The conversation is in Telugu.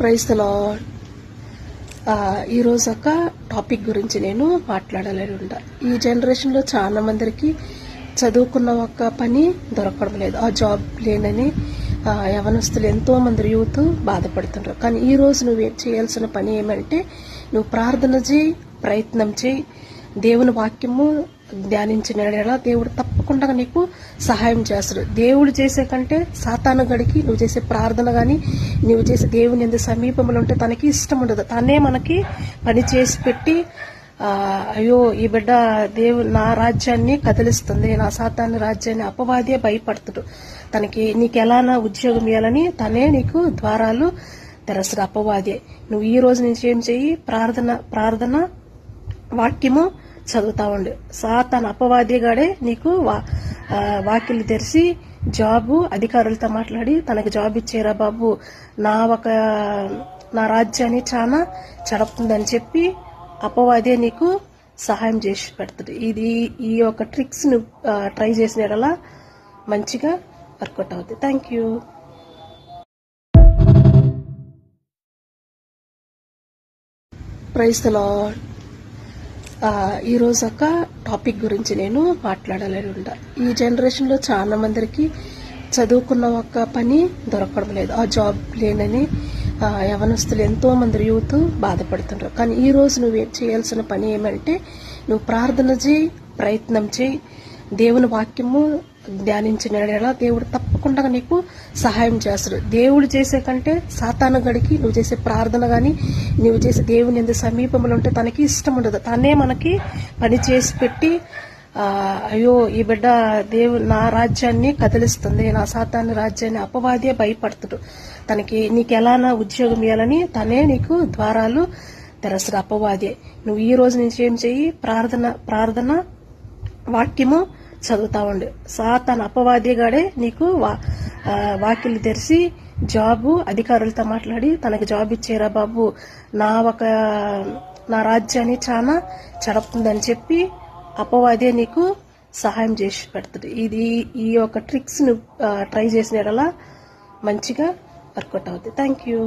Praise the lord. ఈరోజు ఒక టాపిక్ గురించి నేను మాట్లాడాలని ఉంటా. ఈ జనరేషన్లో చాలా మందికి చదువుకున్న ఒక పని దొరకడం లేదు, ఆ జాబ్ లేనని యవనస్తులు ఎంతో మంది యూత్ బాధపడుతుంటారు. కానీ ఈ రోజు నువ్వు చేయాల్సిన పని ఏమంటే, నువ్వు ప్రార్థన చేయి, ప్రయత్నం చేయి, దేవుని వాక్యము ధ్యానించిన ఎడల దేవుడు తప్పకుండా నీకు సహాయం చేస్తాడు. దేవుడు చేసే కంటే సాతాను గడికి నువ్వు చేసే ప్రార్థన కానీ, నువ్వు చేసే దేవుని ఎంత సమీపంలో ఉంటే తనకి ఇష్టం ఉండదు. తనే మనకి పని చేసి పెట్టి అయ్యో ఈ బిడ్డ నా రాజ్యాన్ని కదిలిస్తుంది, నా సాతాను రాజ్యాన్ని అపవాదే భయపడుతుడు, తనకి నీకు ఎలానా ఉద్యోగం ఇవ్వాలని తనే నీకు ద్వారాలు తెరస్తాడు అపవాదే. నువ్వు ఈ రోజు నుంచి ఏం చెయ్యి, ప్రార్థన వాక్యము చదువుతా ఉండు. సాతాను అపవాదిగాడే నీకు వాకిలు తెరిచి జాబు అధికారులతో మాట్లాడి తనకు జాబ్ ఇచ్చేరా బాబు, నా రాజ్యాన్ని చాలా చెడపుతుందని చెప్పి అపవాదే నీకు సహాయం చేసి పెడుతుంది. ఈ యొక్క ట్రిక్స్ నువ్వు ట్రై చేసిన యెడల మంచిగా వర్కౌట్ అవుతుంది. Thank you. Praise the lord. ఈరోజు ఒక టాపిక్ గురించి నేను మాట్లాడాలని ఉంటా. ఈ జనరేషన్లో చాలా మందికి చదువుకున్న ఒక పని దొరకడం లేదు, ఆ జాబ్ లేనని యవనస్తులు ఎంతో మంది యూత్ బాధపడుతుంటారు. కానీ ఈ రోజు నువ్వు చేయాల్సిన పని ఏమంటే, నువ్వు ప్రార్థన చేయి, ప్రయత్నం చేయి, దేవుని వాక్యము ధ్యానించిన ఎడల దేవుడు తప్పకుండా నీకు సహాయం చేస్తాడు. దేవుడు చేసే కంటే సాతాను గడికి నువ్వు చేసే ప్రార్థన కానీ, నువ్వు చేసే దేవుని ఎంత సమీపంలో ఉంటే తనకి ఇష్టం ఉండదు. తనే మనకి పని చేసి పెట్టి అయ్యో ఈ బిడ్డ నా రాజ్యాన్ని కదిలిస్తుంది, నా సాతాను రాజ్యాన్ని అపవాదే భయపడుతుడు, తనకి నీకు ఎలానా ఉద్యోగం ఇవ్వాలని తనే నీకు ద్వారాలు తెరస్తాడు అపవాదే. నువ్వు ఈ రోజు నుంచి ఏం చెయ్యి, ప్రార్థన వాక్యము చదువుతా ఉండు. సాతాను అపవాదిగాడే నీకు వాకిలు తెరిచి జాబు అధికారులతో మాట్లాడి తనకు జాబ్ ఇచ్చేరా బాబు, నా రాజ్యాన్ని చాలా చెడపుతుందని చెప్పి అపవాదే నీకు సహాయం చేసి పెడుతుంది. ఈ యొక్క ట్రిక్స్ నువ్వు ట్రై చేసిన యెడల మంచిగా వర్కౌట్ అవుతుంది. Thank you.